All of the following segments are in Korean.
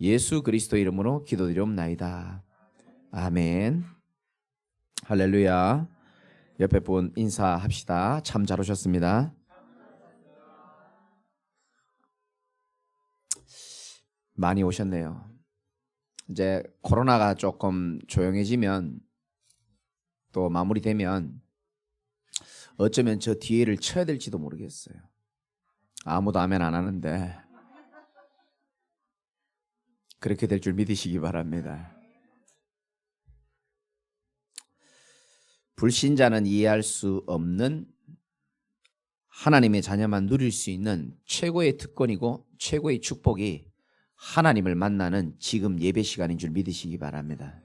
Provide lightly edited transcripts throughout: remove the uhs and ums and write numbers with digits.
예수 그리스도 이름으로 기도드리옵나이다. 아멘. 할렐루야. 옆에 분 인사합시다. 참 잘 오셨습니다. 많이 오셨네요. 이제 코로나가 조금 조용해지면 또 마무리되면 어쩌면 저 뒤에를 쳐야 될지도 모르겠어요. 아무도 아멘 안 하는데 그렇게 될 줄 믿으시기 바랍니다. 불신자는 이해할 수 없는 하나님의 자녀만 누릴 수 있는 최고의 특권이고 최고의 축복이 하나님을 만나는 지금 예배 시간인 줄 믿으시기 바랍니다.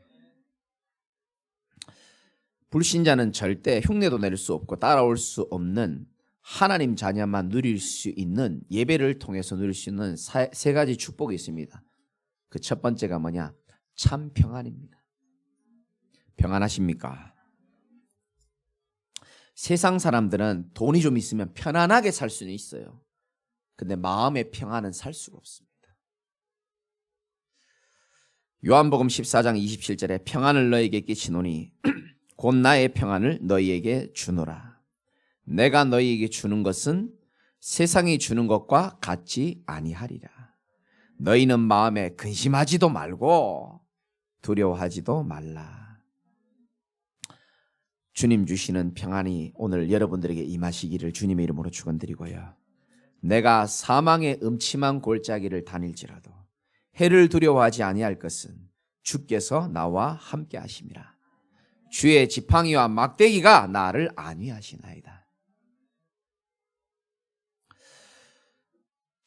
불신자는 절대 흉내도 낼 수 없고 따라올 수 없는 하나님 자녀만 누릴 수 있는 예배를 통해서 누릴 수 있는 세 가지 축복이 있습니다. 그 첫 번째가 뭐냐? 참 평안입니다. 평안하십니까? 세상 사람들은 돈이 좀 있으면 편안하게 살 수는 있어요. 근데 마음의 평안은 살 수가 없습니다. 요한복음 14장 27절에 평안을 너에게 끼치노니 곧 나의 평안을 너희에게 주노라. 내가 너희에게 주는 것은 세상이 주는 것과 같지 아니하리라. 너희는 마음에 근심하지도 말고 두려워하지도 말라. 주님 주시는 평안이 오늘 여러분들에게 임하시기를 주님의 이름으로 축원드리고요. 내가 사망의 음침한 골짜기를 다닐지라도 해를 두려워하지 아니할 것은 주께서 나와 함께 하심이라. 주의 지팡이와 막대기가 나를 안위하시나이다.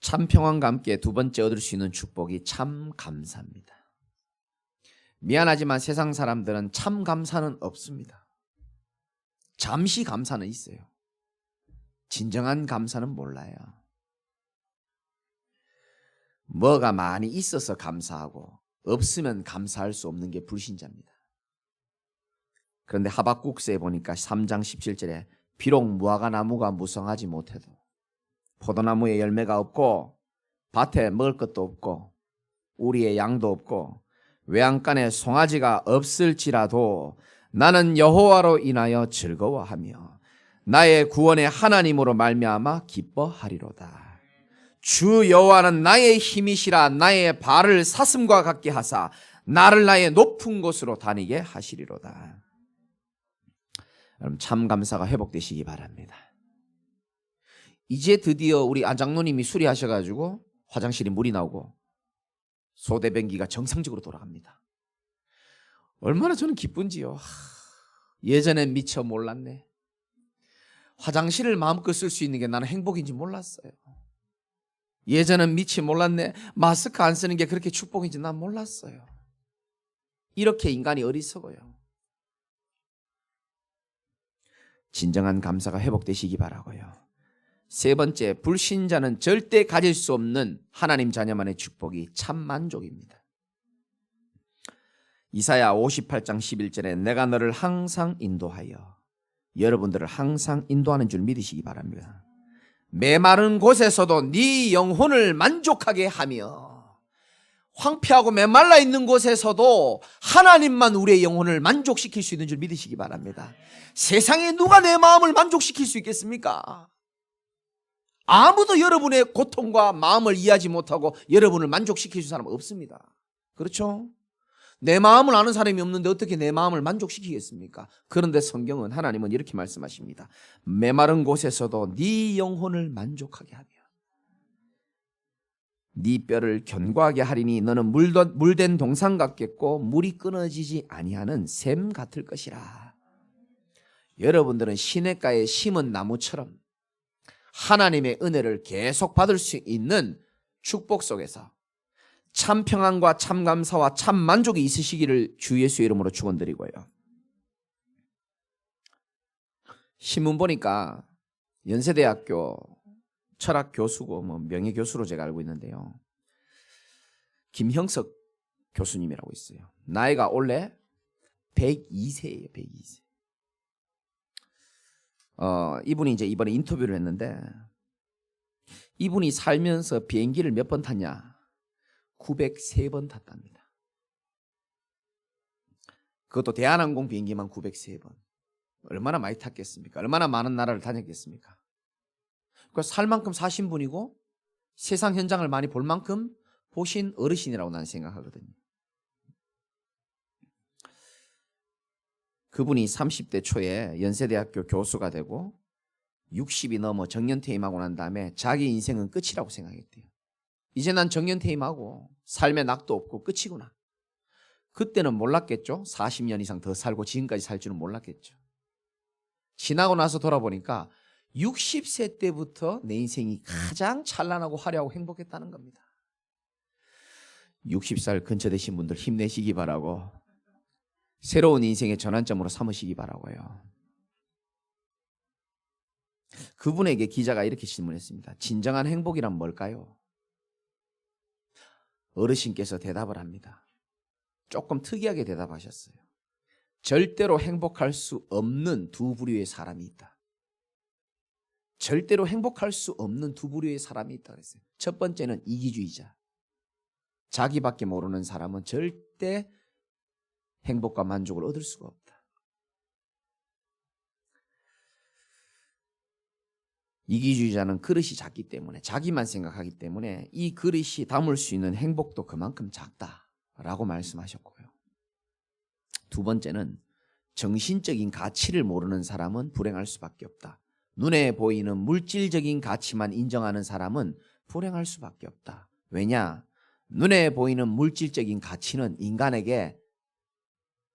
참 평안과 함께 두 번째 얻을 수 있는 축복이 참 감사입니다. 미안하지만 세상 사람들은 참 감사는 없습니다. 잠시 감사는 있어요. 진정한 감사는 몰라요. 뭐가 많이 있어서 감사하고 없으면 감사할 수 없는 게 불신자입니다. 그런데 하박국서에 보니까 3장 17절에 비록 무화과 나무가 무성하지 못해도 포도나무에 열매가 없고 밭에 먹을 것도 없고 우리의 양도 없고 외양간에 송아지가 없을지라도 나는 여호와로 인하여 즐거워하며 나의 구원의 하나님으로 말미암아 기뻐하리로다. 주 여호와는 나의 힘이시라. 나의 발을 사슴과 같게 하사 나를 나의 높은 곳으로 다니게 하시리로다. 여러분 참 감사가 회복되시기 바랍니다. 이제 드디어 우리 안장로님이 수리하셔가지고 화장실에 물이 나오고 소대변기가 정상적으로 돌아갑니다. 얼마나 저는 기쁜지요. 예전엔 미처 몰랐네. 화장실을 마음껏 쓸 수 있는 게 나는 행복인지 몰랐어요. 예전엔 미처 몰랐네. 마스크 안 쓰는 게 그렇게 축복인지 난 몰랐어요. 이렇게 인간이 어리석어요. 진정한 감사가 회복되시기 바라고요. 세 번째, 불신자는 절대 가질 수 없는 하나님 자녀만의 축복이 참 만족입니다. 이사야 58장 11절에 내가 너를 항상 인도하여, 여러분들을 항상 인도하는 줄 믿으시기 바랍니다. 메마른 곳에서도 네 영혼을 만족하게 하며, 황폐하고 메말라 있는 곳에서도 하나님만 우리의 영혼을 만족시킬 수 있는 줄 믿으시기 바랍니다. 세상에 누가 내 마음을 만족시킬 수 있겠습니까? 아무도 여러분의 고통과 마음을 이해하지 못하고 여러분을 만족시킬 수 있는 사람은 없습니다. 그렇죠? 내 마음을 아는 사람이 없는데 어떻게 내 마음을 만족시키겠습니까? 그런데 성경은, 하나님은 이렇게 말씀하십니다. 메마른 곳에서도 네 영혼을 만족하게 하며 네 뼈를 견고하게 하리니 너는 물된 동산 같겠고 물이 끊어지지 아니하는 샘 같을 것이라. 여러분들은 시냇가에 심은 나무처럼 하나님의 은혜를 계속 받을 수 있는 축복 속에서 참 평안과 참 감사와 참 만족이 있으시기를 주 예수 이름으로 축원드리고요. 신문 보니까 연세대학교 철학 교수고 명예 교수로 제가 알고 있는데요. 김형석 교수님이라고 있어요. 나이가 원래 102세예요. 102세. 이분이 이제 이번에 인터뷰를 했는데 이분이 살면서 비행기를 몇 번 탔냐? 903번 탔답니다. 그것도 대한항공 비행기만 903번. 얼마나 많이 탔겠습니까? 얼마나 많은 나라를 다녔겠습니까? 그러니까 살 만큼 사신 분이고 세상 현장을 많이 볼 만큼 보신 어르신이라고 나는 생각하거든요. 그분이 30대 초에 연세대학교 교수가 되고 60이 넘어 정년퇴임하고 난 다음에 자기 인생은 끝이라고 생각했대요. 이제 난 정년퇴임하고 삶에 낙도 없고 끝이구나. 그때는 몰랐겠죠. 40년 이상 더 살고 지금까지 살 줄은 몰랐겠죠. 지나고 나서 돌아보니까 60세 때부터 내 인생이 가장 찬란하고 화려하고 행복했다는 겁니다. 60살 근처 되신 분들 힘내시기 바라고 새로운 인생의 전환점으로 삼으시기 바라고요. 그분에게 기자가 이렇게 질문했습니다. 진정한 행복이란 뭘까요? 어르신께서 대답을 합니다. 조금 특이하게 대답하셨어요. 절대로 행복할 수 없는 두 부류의 사람이 있다. 절대로 행복할 수 없는 두 부류의 사람이 있다 그랬어요. 첫 번째는 이기주의자. 자기밖에 모르는 사람은 절대 행복과 만족을 얻을 수가 없다. 이기주의자는 그릇이 작기 때문에 자기만 생각하기 때문에 이 그릇이 담을 수 있는 행복도 그만큼 작다라고 말씀하셨고요. 두 번째는 정신적인 가치를 모르는 사람은 불행할 수밖에 없다. 눈에 보이는 물질적인 가치만 인정하는 사람은 불행할 수밖에 없다. 왜냐? 눈에 보이는 물질적인 가치는 인간에게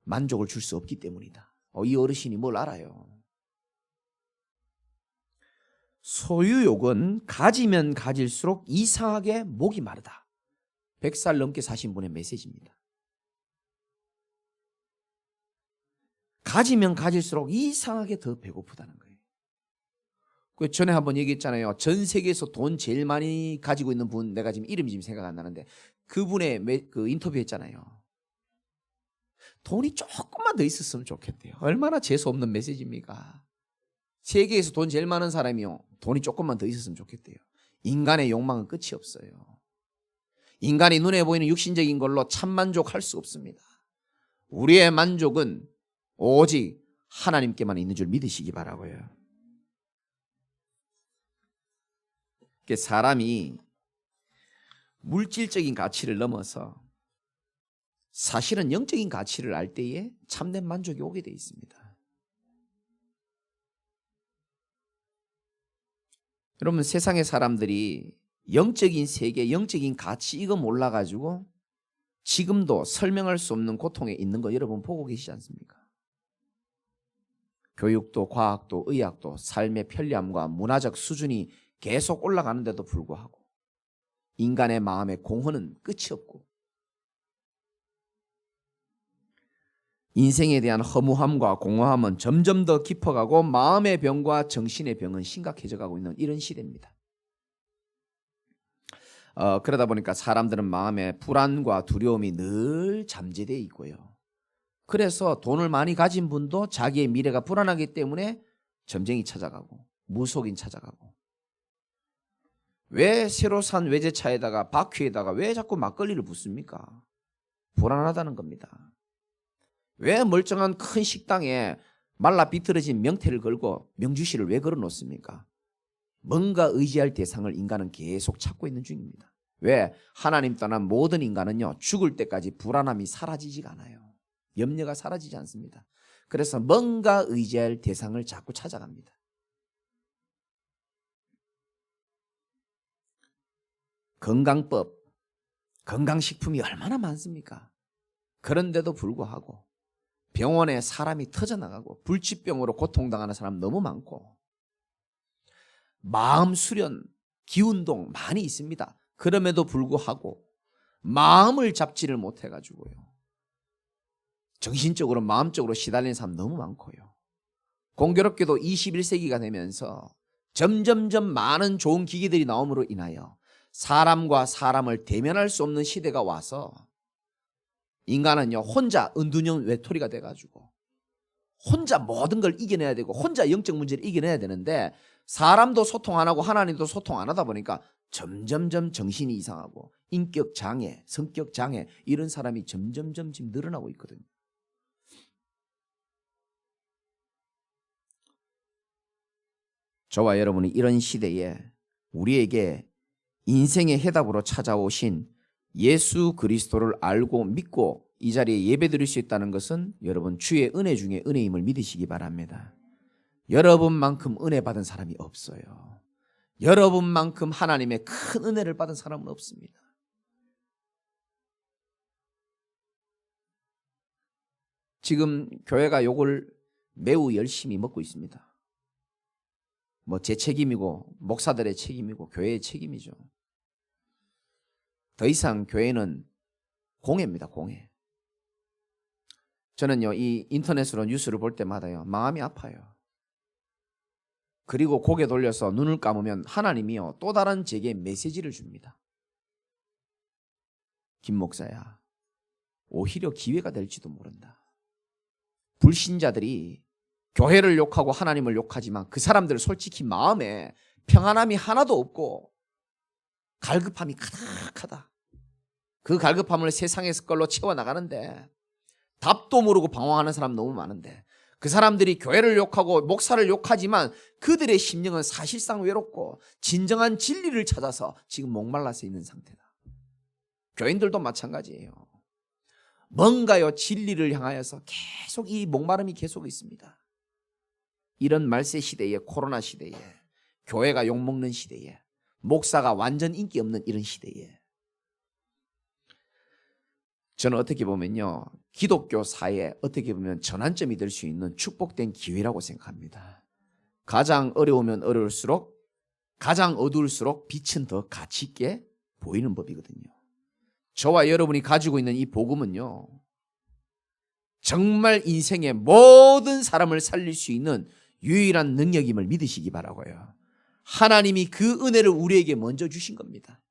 만족을 줄 수 없기 때문이다. 이 어르신이 뭘 알아요? 소유욕은 가지면 가질수록 이상하게 목이 마르다. 100살 넘게 사신 분의 메시지입니다. 가지면 가질수록 이상하게 더 배고프다는 거예요. 그 전에 한번 얘기했잖아요. 전 세계에서 돈 제일 많이 가지고 있는 분, 내가 지금 이름이 지금 생각 안 나는데 그분의 그 인터뷰했잖아요. 돈이 조금만 더 있었으면 좋겠대요. 얼마나 재수 없는 메시지입니까? 세계에서 돈 제일 많은 사람이요. 돈이 조금만 더 있었으면 좋겠대요. 인간의 욕망은 끝이 없어요. 인간이 눈에 보이는 육신적인 걸로 참 만족할 수 없습니다. 우리의 만족은 오직 하나님께만 있는 줄 믿으시기 바라고요. 사람이 물질적인 가치를 넘어서 사실은 영적인 가치를 알 때에 참된 만족이 오게 돼 있습니다. 여러분, 세상의 사람들이 영적인 세계, 영적인 가치 이거 몰라가지고 지금도 설명할 수 없는 고통에 있는 거 여러분 보고 계시지 않습니까? 교육도 과학도 의학도 삶의 편리함과 문화적 수준이 계속 올라가는데도 불구하고 인간의 마음의 공허는 끝이 없고 인생에 대한 허무함과 공허함은 점점 더 깊어가고 마음의 병과 정신의 병은 심각해져 가고 있는 이런 시대입니다. 그러다 보니까 사람들은 마음에 불안과 두려움이 늘 잠재되어 있고요. 그래서 돈을 많이 가진 분도 자기의 미래가 불안하기 때문에 점쟁이 찾아가고 무속인 찾아가고 왜 새로 산 외제차에다가 바퀴에다가 왜 자꾸 막걸리를 붓습니까? 불안하다는 겁니다. 왜 멀쩡한 큰 식당에 말라 비틀어진 명태를 걸고 명주실을 왜 걸어 놓습니까? 뭔가 의지할 대상을 인간은 계속 찾고 있는 중입니다. 왜? 하나님 떠난 모든 인간은요 죽을 때까지 불안함이 사라지지가 않아요. 염려가 사라지지 않습니다. 그래서 뭔가 의지할 대상을 자꾸 찾아갑니다. 건강법, 건강식품이 얼마나 많습니까? 그런데도 불구하고 병원에 사람이 터져나가고 불치병으로 고통당하는 사람 너무 많고 마음 수련, 기운동 많이 있습니다. 그럼에도 불구하고 마음을 잡지를 못해가지고요 정신적으로 마음적으로 시달리는 사람 너무 많고요. 공교롭게도 21세기가 되면서 점점점 많은 좋은 기기들이 나옴으로 인하여 사람과 사람을 대면할 수 없는 시대가 와서 인간은요 혼자 은둔형 외톨이가 돼가지고 혼자 모든 걸 이겨내야 되고 혼자 영적 문제를 이겨내야 되는데 사람도 소통 안 하고 하나님도 소통 안 하다 보니까 점점점 정신이 이상하고 인격 장애, 성격 장애 이런 사람이 점점점 지금 늘어나고 있거든요. 저와 여러분이 이런 시대에 우리에게 인생의 해답으로 찾아오신 예수 그리스도를 알고 믿고 이 자리에 예배드릴 수 있다는 것은 여러분 주의 은혜 중에 은혜임을 믿으시기 바랍니다. 여러분만큼 은혜 받은 사람이 없어요. 여러분만큼 하나님의 큰 은혜를 받은 사람은 없습니다. 지금 교회가 욕을 매우 열심히 먹고 있습니다. 뭐 제 책임이고 목사들의 책임이고 교회의 책임이죠. 더 이상 교회는 공회입니다. 공회. 저는요 이 인터넷으로 뉴스를 볼 때마다요 마음이 아파요. 그리고 고개 돌려서 눈을 감으면 하나님이요 또 다른 제게 메시지를 줍니다. 김 목사야, 오히려 기회가 될지도 모른다. 불신자들이 교회를 욕하고 하나님을 욕하지만 그 사람들 솔직히 마음에 평안함이 하나도 없고 갈급함이 가득하다. 그 갈급함을 세상의 걸로 채워나가는데 답도 모르고 방황하는 사람 너무 많은데 그 사람들이 교회를 욕하고 목사를 욕하지만 그들의 심령은 사실상 외롭고 진정한 진리를 찾아서 지금 목말라서 있는 상태다. 교인들도 마찬가지예요. 뭔가요 진리를 향하여서 계속 이 목마름이 계속 있습니다. 이런 말세 시대에 코로나 시대에 교회가 욕먹는 시대에 목사가 완전 인기 없는 이런 시대에 저는 어떻게 보면요 기독교 사회에 어떻게 보면 전환점이 될 수 있는 축복된 기회라고 생각합니다. 가장 어려우면 어려울수록 가장 어두울수록 빛은 더 가치 있게 보이는 법이거든요. 저와 여러분이 가지고 있는 이 복음은요 정말 인생의 모든 사람을 살릴 수 있는 유일한 능력임을 믿으시기 바라고요. 하나님이 그 은혜를 우리에게 먼저 주신 겁니다.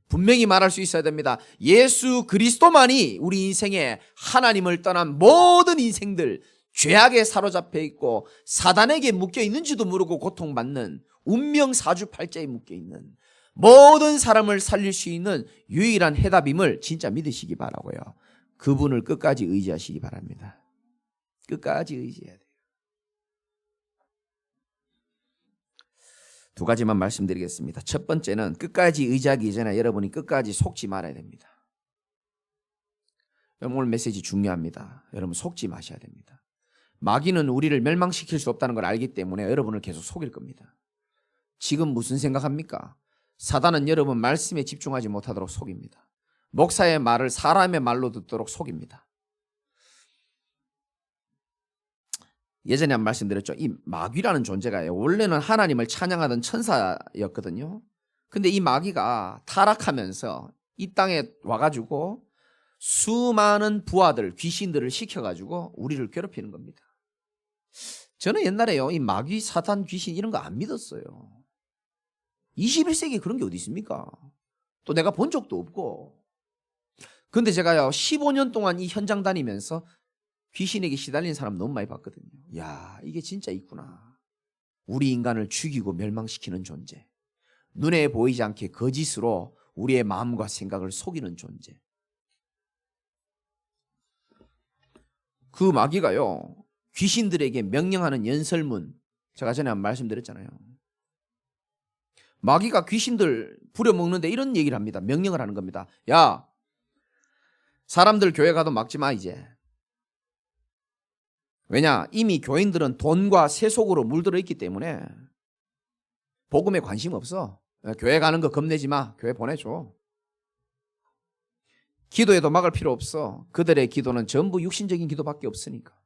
분명히 말할 수 있어야 됩니다. 예수 그리스도만이 우리 인생에 하나님을 떠난 모든 인생들 죄악에 사로잡혀 있고 사단에게 묶여 있는지도 모르고 고통받는 운명 사주팔자에 묶여 있는 모든 사람을 살릴 수 있는 유일한 해답임을 진짜 믿으시기 바라고요. 그분을 끝까지 의지하시기 바랍니다. 끝까지 의지해야 돼요. 두 가지만 말씀드리겠습니다. 첫 번째는 끝까지 의지하기 전에 여러분이 끝까지 속지 말아야 됩니다. 오늘 메시지 중요합니다. 여러분 속지 마셔야 됩니다. 마귀는 우리를 멸망시킬 수 없다는 걸 알기 때문에 여러분을 계속 속일 겁니다. 지금 무슨 생각합니까? 사단은 여러분 말씀에 집중하지 못하도록 속입니다. 목사의 말을 사람의 말로 듣도록 속입니다. 예전에 한 말씀드렸죠. 이 마귀라는 존재가 원래는 하나님을 찬양하던 천사였거든요. 근데 이 마귀가 타락하면서 이 땅에 와가지고 수많은 부하들, 귀신들을 시켜가지고 우리를 괴롭히는 겁니다. 저는 옛날에요 이 마귀, 사탄, 귀신 이런 거 안 믿었어요. 21세기에 그런 게 어디 있습니까? 또 내가 본 적도 없고. 근데 제가요 15년 동안 이 현장 다니면서 귀신에게 시달린 사람 너무 많이 봤거든요. 야, 이게 진짜 있구나. 우리 인간을 죽이고 멸망시키는 존재. 눈에 보이지 않게 거짓으로 우리의 마음과 생각을 속이는 존재. 그 마귀가요 귀신들에게 명령하는 연설문, 제가 전에 말씀드렸잖아요. 마귀가 귀신들 부려먹는데 이런 얘기를 합니다. 명령을 하는 겁니다. 야, 사람들 교회 가도 막지 마 이제. 왜냐? 이미 교인들은 돈과 세속으로 물들어 있기 때문에 복음에 관심 없어. 교회 가는 거 겁내지 마. 교회 보내줘. 기도에도 막을 필요 없어. 그들의 기도는 전부 육신적인 기도밖에 없으니까.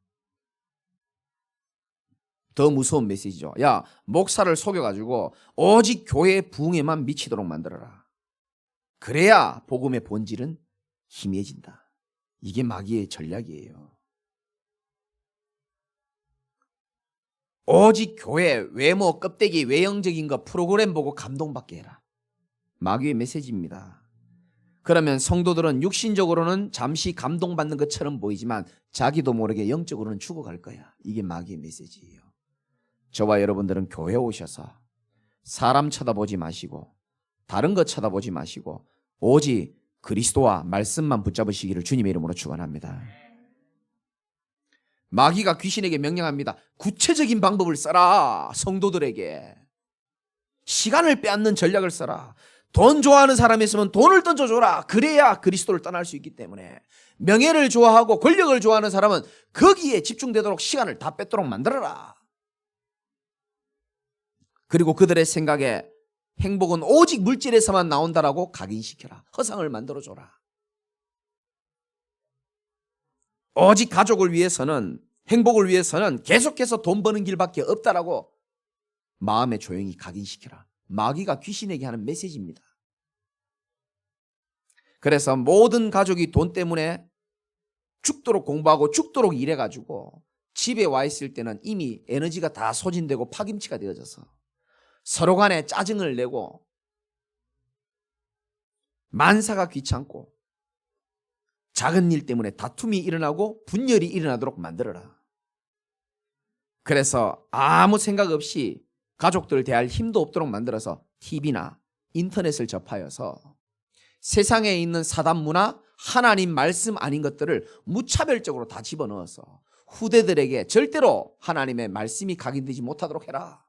더 무서운 메시지죠. 야, 목사를 속여가지고 오직 교회 부흥에만 미치도록 만들어라. 그래야 복음의 본질은 희미해진다. 이게 마귀의 전략이에요. 오직 교회, 외모, 껍데기, 외형적인 거 프로그램 보고 감동받게 해라. 마귀의 메시지입니다. 그러면 성도들은 육신적으로는 잠시 감동받는 것처럼 보이지만 자기도 모르게 영적으로는 죽어갈 거야. 이게 마귀의 메시지예요. 저와 여러분들은 교회 오셔서 사람 쳐다보지 마시고 다른 것 쳐다보지 마시고 오직 그리스도와 말씀만 붙잡으시기를 주님의 이름으로 축원합니다. 마귀가 귀신에게 명령합니다. 구체적인 방법을 써라. 성도들에게 시간을 빼앗는 전략을 써라. 돈 좋아하는 사람이 있으면 돈을 던져줘라. 그래야 그리스도를 떠날 수 있기 때문에 명예를 좋아하고 권력을 좋아하는 사람은 거기에 집중되도록 시간을 다 뺏도록 만들어라. 그리고 그들의 생각에 행복은 오직 물질에서만 나온다라고 각인시켜라. 허상을 만들어줘라. 오직 가족을 위해서는, 행복을 위해서는 계속해서 돈 버는 길밖에 없다라고 마음에 조용히 각인시켜라. 마귀가 귀신에게 하는 메시지입니다. 그래서 모든 가족이 돈 때문에 죽도록 공부하고 죽도록 일해가지고 집에 와 있을 때는 이미 에너지가 다 소진되고 파김치가 되어져서 서로 간에 짜증을 내고 만사가 귀찮고 작은 일 때문에 다툼이 일어나고 분열이 일어나도록 만들어라. 그래서 아무 생각 없이 가족들 대할 힘도 없도록 만들어서 TV나 인터넷을 접하여서 세상에 있는 사단 문화, 하나님 말씀 아닌 것들을 무차별적으로 다 집어넣어서 후대들에게 절대로 하나님의 말씀이 각인되지 못하도록 해라.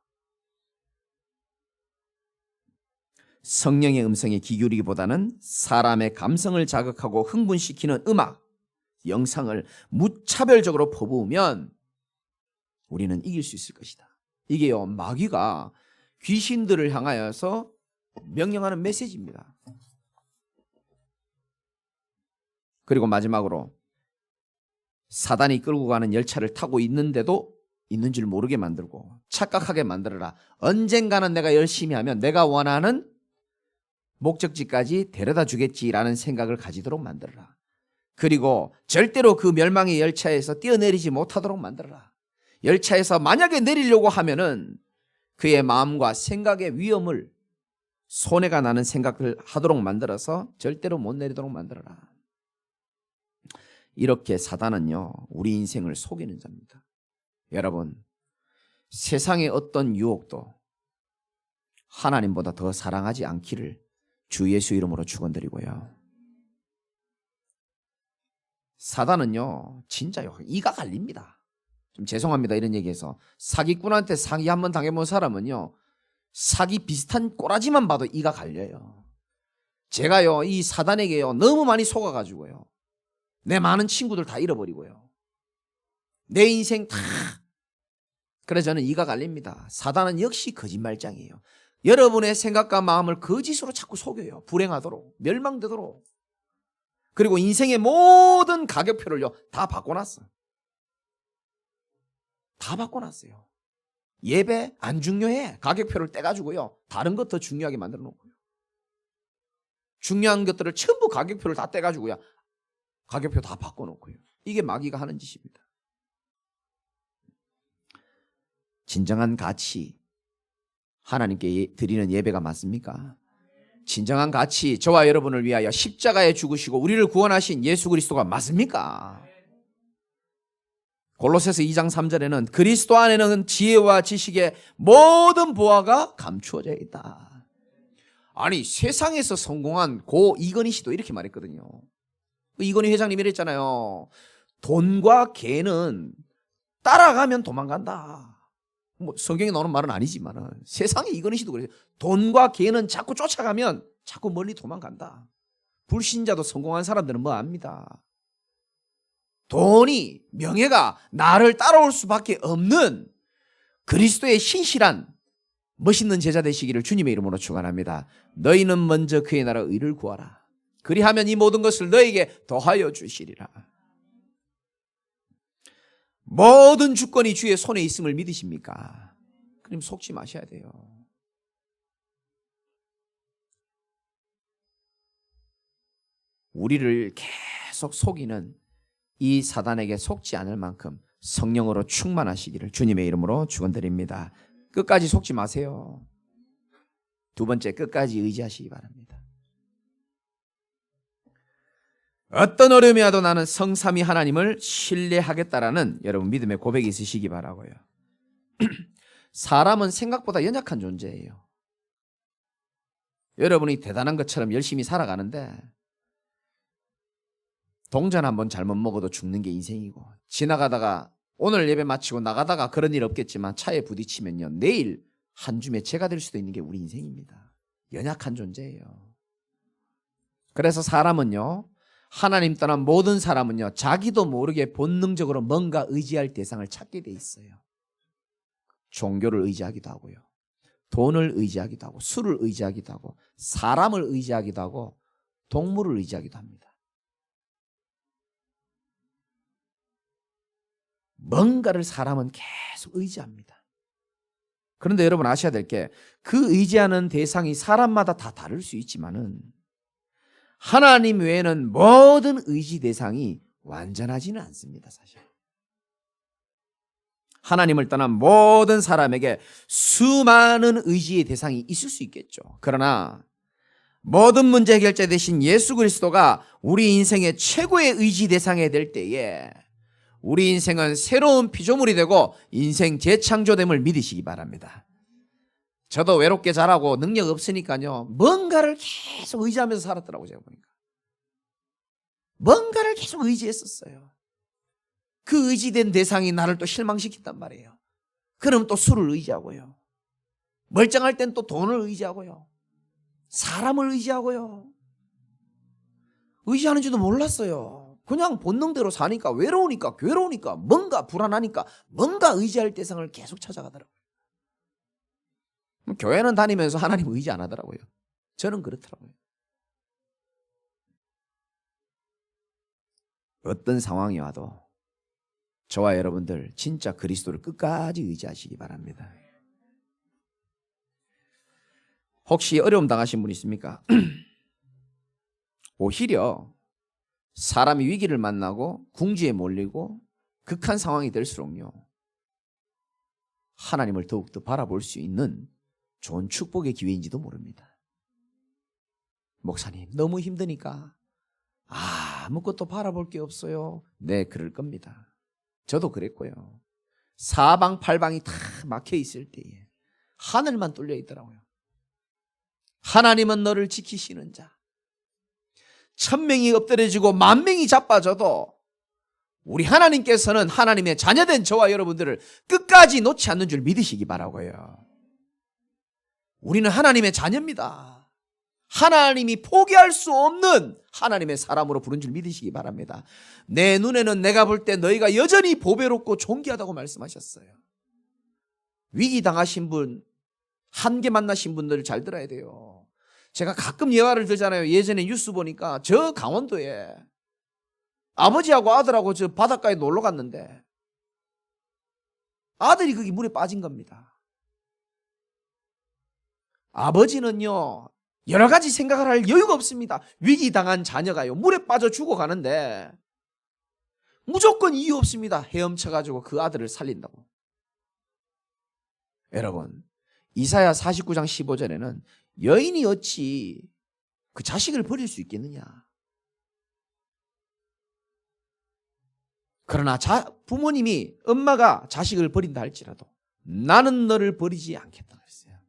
성령의 음성에 귀 기울이기보다는 사람의 감성을 자극하고 흥분시키는 음악, 영상을 무차별적으로 퍼부으면 우리는 이길 수 있을 것이다. 이게요, 마귀가 귀신들을 향하여서 명령하는 메시지입니다. 그리고 마지막으로 사단이 끌고 가는 열차를 타고 있는데도 있는 줄 모르게 만들고 착각하게 만들어라. 언젠가는 내가 열심히 하면 내가 원하는 목적지까지 데려다 주겠지라는 생각을 가지도록 만들어라. 그리고 절대로 그 멸망의 열차에서 뛰어내리지 못하도록 만들어라. 열차에서 만약에 내리려고 하면은 그의 마음과 생각의 위험을 손해가 나는 생각을 하도록 만들어서 절대로 못 내리도록 만들어라. 이렇게 사단은요, 우리 인생을 속이는 자입니다. 여러분, 세상의 어떤 유혹도 하나님보다 더 사랑하지 않기를 주 예수 이름으로 축원드리고요. 사단은요, 진짜요, 이가 갈립니다. 좀 죄송합니다, 이런 얘기해서. 사기꾼한테 사기 한번 당해본 사람은요, 사기 비슷한 꼬라지만 봐도 이가 갈려요. 제가요, 이 사단에게요, 너무 많이 속아가지고요, 내 많은 친구들 다 잃어버리고요, 내 인생 다. 그래서 저는 이가 갈립니다. 사단은 역시 거짓말장이에요. 여러분의 생각과 마음을 거짓으로 자꾸 속여요. 불행하도록, 멸망되도록. 그리고 인생의 모든 가격표를요, 다 바꿔놨어. 다 바꿔놨어요. 예배 안 중요해. 가격표를 떼가지고요, 다른 것 더 중요하게 만들어 놓고요. 중요한 것들을 전부 가격표를 다 떼가지고요, 가격표 다 바꿔놓고요. 이게 마귀가 하는 짓입니다. 진정한 가치, 하나님께 드리는 예배가 맞습니까? 진정한 가치, 저와 여러분을 위하여 십자가에 죽으시고 우리를 구원하신 예수 그리스도가 맞습니까? 골로새서 2장 3절에는 그리스도 안에는 지혜와 지식의 모든 보화가 감추어져 있다. 아니, 세상에서 성공한 고 이건희 씨도 이렇게 말했거든요. 이건희 회장님이 이랬잖아요. 돈과 개는 따라가면 도망간다. 뭐 성경에 나오는 말은 아니지만 세상에 이건희 씨도 그래요. 돈과 개는 자꾸 쫓아가면 자꾸 멀리 도망간다. 불신자도 성공한 사람들은 뭐 압니다. 돈이, 명예가 나를 따라올 수밖에 없는 그리스도의 신실한 멋있는 제자 되시기를 주님의 이름으로 축원합니다. 너희는 먼저 그의 나라 의를 구하라. 그리하면 이 모든 것을 너에게 더하여 주시리라. 모든 주권이 주의 손에 있음을 믿으십니까? 그럼 속지 마셔야 돼요. 우리를 계속 속이는 이 사단에게 속지 않을 만큼 성령으로 충만하시기를 주님의 이름으로 축원드립니다. 끝까지 속지 마세요. 두 번째, 끝까지 의지하시기 바랍니다. 어떤 어려움이 와도 나는 성삼위 하나님을 신뢰하겠다라는 여러분 믿음의 고백이 있으시기 바라고요. 사람은 생각보다 연약한 존재예요. 여러분이 대단한 것처럼 열심히 살아가는데 동전 한번 잘못 먹어도 죽는 게 인생이고, 지나가다가 오늘 예배 마치고 나가다가 그런 일 없겠지만 차에 부딪히면요, 내일 한 줌의 죄가 될 수도 있는 게 우리 인생입니다. 연약한 존재예요. 그래서 사람은요, 하나님 떠난 모든 사람은요, 자기도 모르게 본능적으로 뭔가 의지할 대상을 찾게 돼 있어요. 종교를 의지하기도 하고요, 돈을 의지하기도 하고, 술을 의지하기도 하고, 사람을 의지하기도 하고, 동물을 의지하기도 합니다. 뭔가를 사람은 계속 의지합니다. 그런데 여러분 아셔야 될 게, 그 의지하는 대상이 사람마다 다 다를 수 있지만은 하나님 외에는 모든 의지 대상이 완전하지는 않습니다. 사실 하나님을 떠난 모든 사람에게 수많은 의지의 대상이 있을 수 있겠죠. 그러나 모든 문제 해결자 되신 예수 그리스도가 우리 인생의 최고의 의지 대상이 될 때에 우리 인생은 새로운 피조물이 되고 인생 재창조됨을 믿으시기 바랍니다. 저도 외롭게 자라고 능력 없으니까요, 뭔가를 계속 의지하면서 살았더라고요. 제가 보니까 뭔가를 계속 의지했었어요. 그 의지된 대상이 나를 또 실망시킨단 말이에요. 그럼 또 술을 의지하고요, 멀쩡할 땐 또 돈을 의지하고요, 사람을 의지하고요. 의지하는지도 몰랐어요. 그냥 본능대로 사니까, 외로우니까, 괴로우니까, 뭔가 불안하니까 뭔가 의지할 대상을 계속 찾아가더라고요. 교회는 다니면서 하나님 의지 안 하더라고요. 저는 그렇더라고요. 어떤 상황이 와도 저와 여러분들 진짜 그리스도를 끝까지 의지하시기 바랍니다. 혹시 어려움 당하신 분 있습니까? 오히려 사람이 위기를 만나고 궁지에 몰리고 극한 상황이 될수록요, 하나님을 더욱더 바라볼 수 있는 좋은 축복의 기회인지도 모릅니다. 목사님, 너무 힘드니까 아무것도 바라볼 게 없어요. 네, 그럴 겁니다. 저도 그랬고요. 사방팔방이 다 막혀 있을 때에 하늘만 뚫려 있더라고요. 하나님은 너를 지키시는 자. 1000명이 엎드려지고 10,000명이 자빠져도 우리 하나님께서는 하나님의 자녀된 저와 여러분들을 끝까지 놓지 않는 줄 믿으시기 바라고요. 우리는 하나님의 자녀입니다. 하나님이 포기할 수 없는 하나님의 사람으로 부른 줄 믿으시기 바랍니다. 내 눈에는 내가 볼 때 너희가 여전히 보배롭고 존귀하다고 말씀하셨어요. 위기 당하신 분, 한계 만나신 분들 잘 들어야 돼요. 제가 가끔 예화를 들잖아요. 예전에 뉴스 보니까 저 강원도에 아버지하고 아들하고 저 바닷가에 놀러 갔는데 아들이 거기 물에 빠진 겁니다. 아버지는요, 여러 가지 생각을 할 여유가 없습니다. 위기 당한 자녀가요, 물에 빠져 죽어가는데 무조건 이유 없습니다. 헤엄쳐가지고 그 아들을 살린다고. 여러분, 이사야 49장 15절에는 여인이 어찌 그 자식을 버릴 수 있겠느냐. 그러나 부모님이, 엄마가 자식을 버린다 할지라도 나는 너를 버리지 않겠다 그랬어요.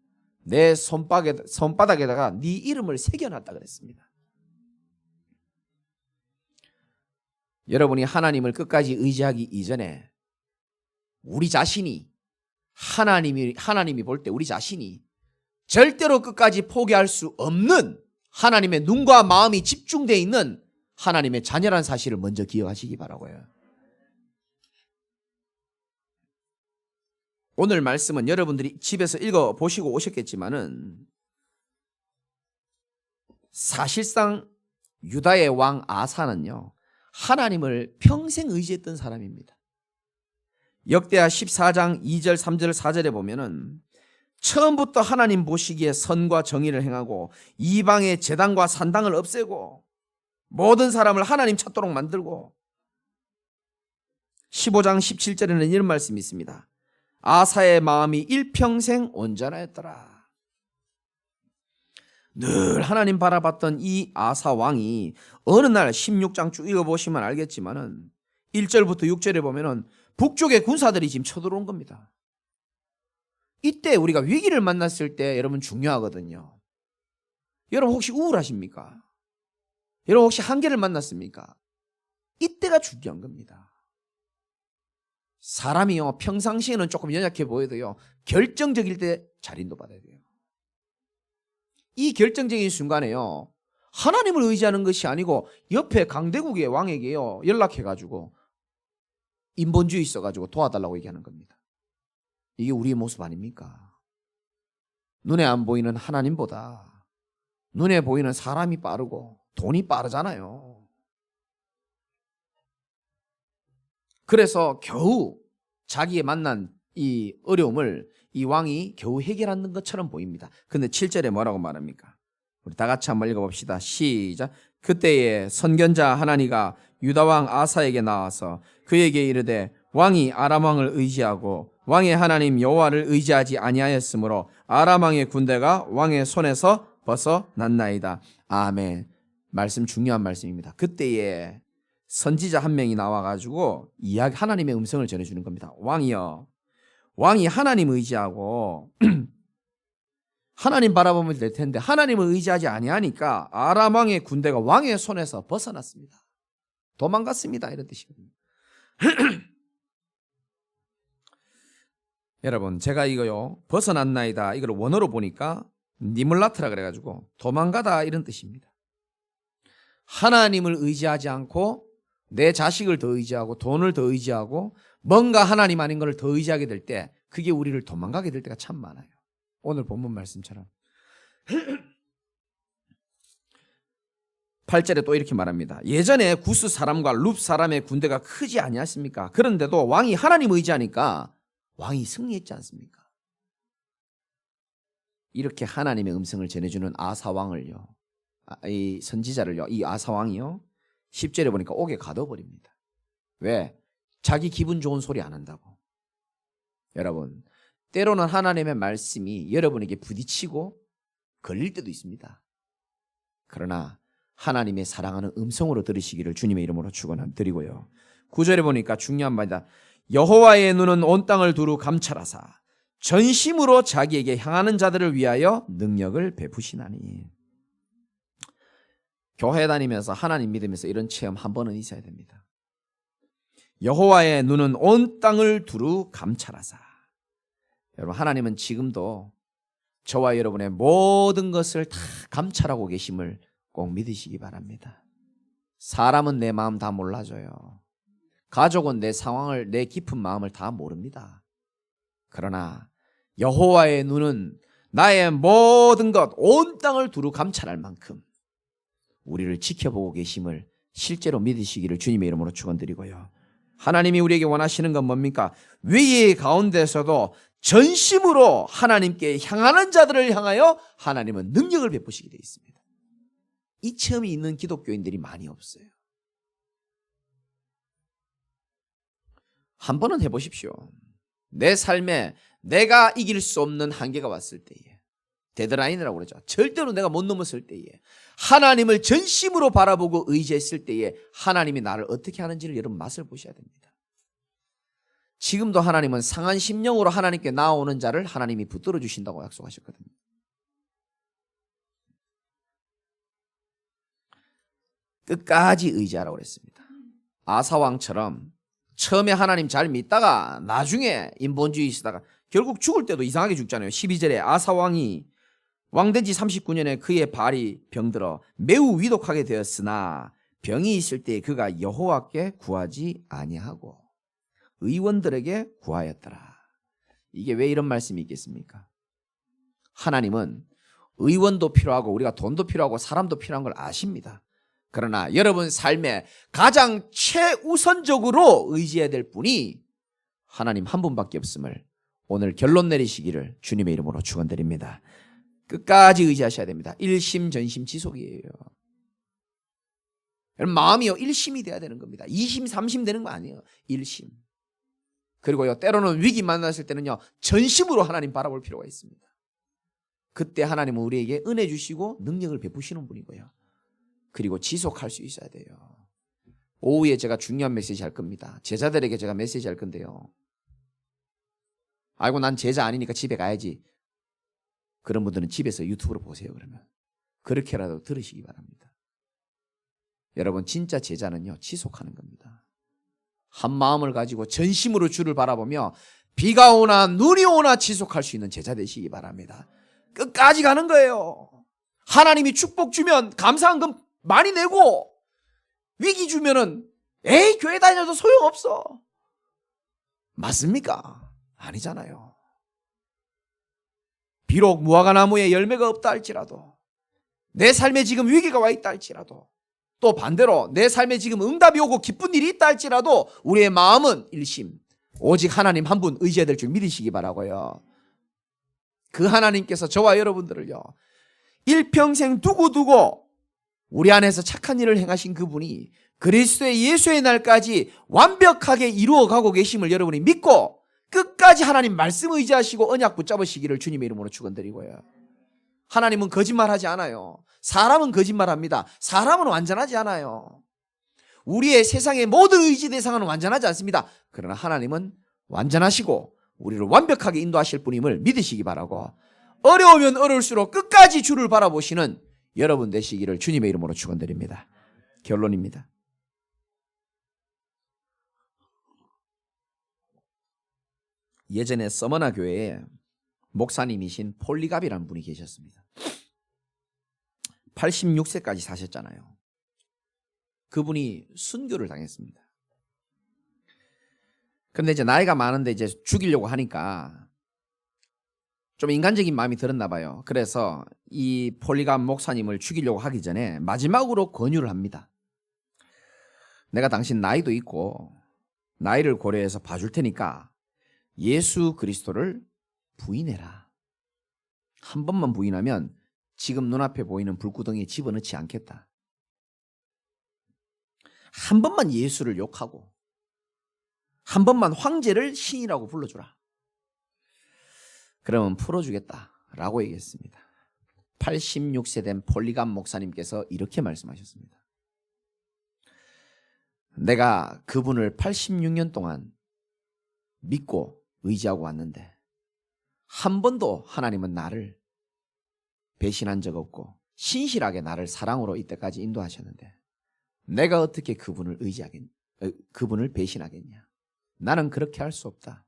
내 손바닥에다가 네 이름을 새겨놨다 그랬습니다. 여러분이 하나님을 끝까지 의지하기 이전에 우리 자신이, 하나님이 볼 때 우리 자신이 절대로 끝까지 포기할 수 없는 하나님의 눈과 마음이 집중되어 있는 하나님의 자녀란 사실을 먼저 기억하시기 바라고요. 오늘 말씀은 여러분들이 집에서 읽어보시고 오셨겠지만은 사실상 유다의 왕 아사는요, 하나님을 평생 의지했던 사람입니다. 역대하 14장 2절 3절 4절에 보면은 처음부터 하나님 보시기에 선과 정의를 행하고 이방의 제단과 산당을 없애고 모든 사람을 하나님 찾도록 만들고, 15장 17절에는 이런 말씀이 있습니다. 아사의 마음이 일평생 온전하였더라. 늘 하나님 바라봤던 이 아사 왕이 어느 날 16장 쭉 읽어보시면 알겠지만은 1절부터 6절에 보면은 북쪽의 군사들이 지금 쳐들어온 겁니다. 이때 우리가 위기를 만났을 때 여러분 중요하거든요. 여러분 혹시 우울하십니까? 여러분 혹시 한계를 만났습니까? 이때가 중요한 겁니다. 사람이요, 평상시에는 조금 연약해 보여도요, 결정적일 때 잘 인도받아야 돼요. 이 결정적인 순간에요, 하나님을 의지하는 것이 아니고 옆에 강대국의 왕에게요 연락해가지고 인본주의 있어가지고 도와달라고 얘기하는 겁니다. 이게 우리의 모습 아닙니까? 눈에 안 보이는 하나님보다 눈에 보이는 사람이 빠르고 돈이 빠르잖아요. 그래서 겨우 자기의 만난 이 어려움을 이 왕이 겨우 해결하는 것처럼 보입니다. 근데 7절에 뭐라고 말합니까? 우리 다 같이 한번 읽어봅시다. 시작. 그때에 선견자 하나니가 유다 왕 아사에게 나와서 그에게 이르되 왕이 아람 왕을 의지하고 왕의 하나님 여호와를 의지하지 아니하였으므로 아람 왕의 군대가 왕의 손에서 벗어났나이다. 아멘. 말씀 중요한 말씀입니다. 그때에 선지자 한 명이 나와가지고 이야기 하나님의 음성을 전해주는 겁니다. 왕이여, 왕이 하나님 의지하고 하나님 바라보면 될 텐데 하나님을 의지하지 아니하니까 아람 왕의 군대가 왕의 손에서 벗어났습니다. 도망갔습니다. 이런 뜻이거든요. 여러분, 제가 이거요 벗어났나이다 이걸 원어로 보니까 니물라트라 그래가지고 도망가다 이런 뜻입니다. 하나님을 의지하지 않고 내 자식을 더 의지하고 돈을 더 의지하고 뭔가 하나님 아닌 것을 더 의지하게 될 때 그게 우리를 도망가게 될 때가 참 많아요. 오늘 본문 말씀처럼 8절에 또 이렇게 말합니다. 예전에 구스 사람과 룹 사람의 군대가 크지 아니었습니까? 그런데도 왕이 하나님 의지하니까 왕이 승리했지 않습니까? 이렇게 하나님의 음성을 전해주는 아사왕을요, 이 선지자를요, 이 아사왕이요 10절에 보니까 옥에 가둬버립니다. 왜? 자기 기분 좋은 소리 안 한다고. 여러분, 때로는 하나님의 말씀이 여러분에게 부딪히고 걸릴 때도 있습니다. 그러나 하나님의 사랑하는 음성으로 들으시기를 주님의 이름으로 축원드리고요. 9절에 보니까 중요한 말이다. 여호와의 눈은 온 땅을 두루 감찰하사 전심으로 자기에게 향하는 자들을 위하여 능력을 베푸시나니. 교회 다니면서 하나님 믿으면서 이런 체험 한 번은 있어야 됩니다. 여호와의 눈은 온 땅을 두루 감찰하사. 여러분, 하나님은 지금도 저와 여러분의 모든 것을 다 감찰하고 계심을 꼭 믿으시기 바랍니다. 사람은 내 마음 다 몰라줘요. 가족은 내 상황을, 내 깊은 마음을 다 모릅니다. 그러나 여호와의 눈은 나의 모든 것, 온 땅을 두루 감찰할 만큼 우리를 지켜보고 계심을 실제로 믿으시기를 주님의 이름으로 축원드리고요. 하나님이 우리에게 원하시는 건 뭡니까? 위기 가운데서도 전심으로 하나님께 향하는 자들을 향하여 하나님은 능력을 베푸시게 되어 있습니다. 이 체험이 있는 기독교인들이 많이 없어요. 한 번은 해보십시오. 내 삶에 내가 이길 수 없는 한계가 왔을 때에, 데드라인이라고 그러죠. 절대로 내가 못 넘었을 때에, 하나님을 전심으로 바라보고 의지했을 때에 하나님이 나를 어떻게 하는지를 여러분 맛을 보셔야 됩니다. 지금도 하나님은 상한 심령으로 하나님께 나아오는 자를 하나님이 붙들어 주신다고 약속하셨거든요. 끝까지 의지하라고 그랬습니다. 아사왕처럼 처음에 하나님 잘 믿다가 나중에 인본주의 쓰다가 결국 죽을 때도 이상하게 죽잖아요. 12절에 아사왕이 왕된 지 39년에 그의 발이 병들어 매우 위독하게 되었으나 병이 있을 때 그가 여호와께 구하지 아니하고 의원들에게 구하였더라. 이게 왜 이런 말씀이 있겠습니까? 하나님은 의원도 필요하고 우리가 돈도 필요하고 사람도 필요한 걸 아십니다. 그러나 여러분 삶에 가장 최우선적으로 의지해야 될 분이 하나님 한 분밖에 없음을 오늘 결론 내리시기를 주님의 이름으로 축원드립니다. 끝까지 의지하셔야 됩니다. 일심전심지속이에요. 여러분, 마음이요 1심이 돼야 되는 겁니다. 2심 3심 되는 거 아니에요. 1심. 그리고요 때로는 위기 만났을 때는요 전심으로 하나님 바라볼 필요가 있습니다. 그때 하나님은 우리에게 은혜 주시고 능력을 베푸시는 분이고요. 그리고 지속할 수 있어야 돼요. 오후에 제가 중요한 메시지 할 겁니다. 제자들에게 제가 메시지 할 건데요. 아이고 난 제자 아니니까 집에 가야지. 그런 분들은 집에서 유튜브로 보세요. 그러면 그렇게라도 들으시기 바랍니다. 여러분, 진짜 제자는요, 지속하는 겁니다. 한 마음을 가지고 전심으로 주를 바라보며 비가 오나 눈이 오나 지속할 수 있는 제자 되시기 바랍니다. 끝까지 가는 거예요. 하나님이 축복 주면 감사한 건 많이 내고, 위기 주면은 에이 교회 다녀도 소용없어. 맞습니까? 아니잖아요. 비록 무화과나무에 열매가 없다 할지라도, 내 삶에 지금 위기가 와 있다 할지라도, 또 반대로 내 삶에 지금 응답이 오고 기쁜 일이 있다 할지라도 우리의 마음은 일심 오직 하나님 한 분 의지해야 될 줄 믿으시기 바라고요. 그 하나님께서 저와 여러분들을요, 일평생 두고두고 우리 안에서 착한 일을 행하신 그분이 그리스도의 예수의 날까지 완벽하게 이루어가고 계심을 여러분이 믿고 끝까지 하나님 말씀 의지하시고 언약 붙잡으시기를 주님의 이름으로 축원드리고요. 하나님은 거짓말하지 않아요. 사람은 거짓말합니다. 사람은 완전하지 않아요. 우리의 세상의 모든 의지 대상은 완전하지 않습니다. 그러나 하나님은 완전하시고 우리를 완벽하게 인도하실 분임을 믿으시기 바라고, 어려우면 어려울수록 끝까지 주를 바라보시는 여러분 되시기를 주님의 이름으로 축원드립니다. 결론입니다. 예전에 서머나 교회에 목사님이신 폴리갑이라는 분이 계셨습니다. 86세까지 사셨잖아요. 그분이 순교를 당했습니다. 그런데 이제 나이가 많은데 이제 죽이려고 하니까 좀 인간적인 마음이 들었나 봐요. 그래서 이 폴리갑 목사님을 죽이려고 하기 전에 마지막으로 권유를 합니다. 내가 당신 나이도 있고 나이를 고려해서 봐줄 테니까 예수 그리스도를 부인해라. 한 번만 부인하면 지금 눈앞에 보이는 불구덩이에 집어넣지 않겠다. 한 번만 예수를 욕하고 한 번만 황제를 신이라고 불러주라. 그러면 풀어주겠다라고 얘기했습니다. 86세 된 폴리갑 목사님께서 이렇게 말씀하셨습니다. 내가 그분을 86년 동안 믿고 의지하고 왔는데 한 번도 하나님은 나를 배신한 적 없고 신실하게 나를 사랑으로 이때까지 인도하셨는데 내가 어떻게 그분을 그분을 배신하겠냐. 나는 그렇게 할 수 없다.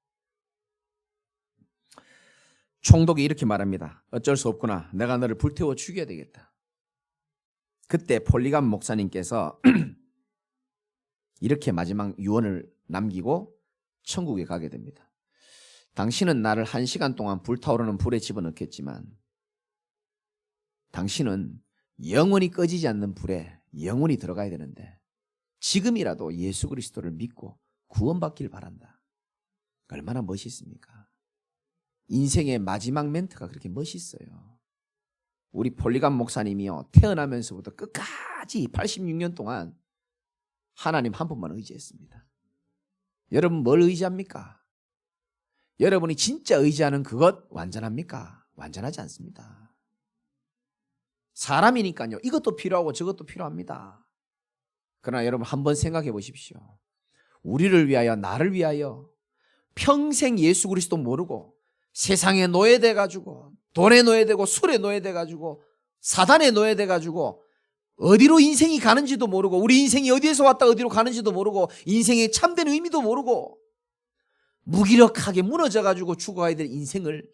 총독이 이렇게 말합니다. 어쩔 수 없구나. 내가 너를 불태워 죽여야 되겠다. 그때 폴리갑 목사님께서 이렇게 마지막 유언을 남기고 천국에 가게 됩니다. 당신은 나를 1시간 동안 불타오르는 불에 집어넣겠지만 당신은 영원히 꺼지지 않는 불에 영원히 들어가야 되는데 지금이라도 예수 그리스도를 믿고 구원받길 바란다. 얼마나 멋있습니까? 인생의 마지막 멘트가 그렇게 멋있어요. 우리 폴리갑 목사님이요, 태어나면서부터 끝까지 86년 동안 하나님 한 분만 의지했습니다. 여러분 뭘 의지합니까? 여러분이 진짜 의지하는 그것 완전합니까? 완전하지 않습니다. 사람이니까요, 이것도 필요하고 저것도 필요합니다. 그러나 여러분 한번 생각해 보십시오. 우리를 위하여, 나를 위하여 평생 예수 그리스도 모르고 세상에 노예돼가지고 돈에 노예되고 술에 노예돼가지고 사단에 노예돼가지고 어디로 인생이 가는지도 모르고 우리 인생이 어디에서 왔다 어디로 가는지도 모르고 인생의 참된 의미도 모르고 무기력하게 무너져가지고 죽어가야 될 인생을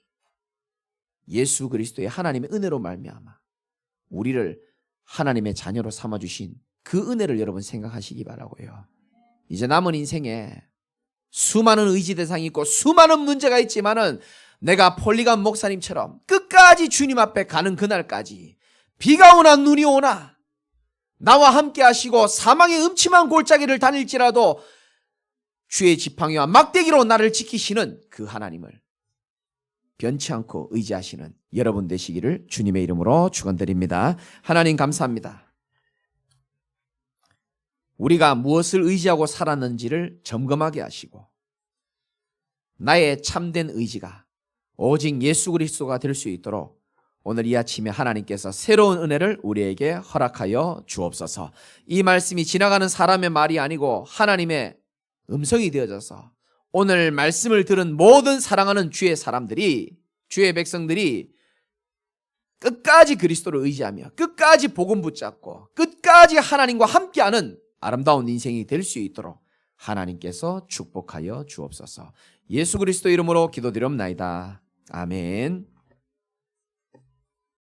예수 그리스도의 하나님의 은혜로 말미암아 우리를 하나님의 자녀로 삼아주신 그 은혜를 여러분 생각하시기 바라고요. 이제 남은 인생에 수많은 의지 대상이 있고 수많은 문제가 있지만은 내가 폴리갑 목사님처럼 끝까지 주님 앞에 가는 그날까지 비가 오나 눈이 오나 나와 함께 하시고 사망의 음침한 골짜기를 다닐지라도 주의 지팡이와 막대기로 나를 지키시는 그 하나님을 변치 않고 의지하시는 여러분 되시기를 주님의 이름으로 축원드립니다. 하나님 감사합니다. 우리가 무엇을 의지하고 살았는지를 점검하게 하시고 나의 참된 의지가 오직 예수 그리스도가 될 수 있도록 오늘 이 아침에 하나님께서 새로운 은혜를 우리에게 허락하여 주옵소서. 이 말씀이 지나가는 사람의 말이 아니고 하나님의 음성이 되어져서 오늘 말씀을 들은 모든 사랑하는 주의 사람들이, 주의 백성들이 끝까지 그리스도를 의지하며 끝까지 복음 붙잡고 끝까지 하나님과 함께하는 아름다운 인생이 될 수 있도록 하나님께서 축복하여 주옵소서. 예수 그리스도 이름으로 기도드리옵나이다. 아멘.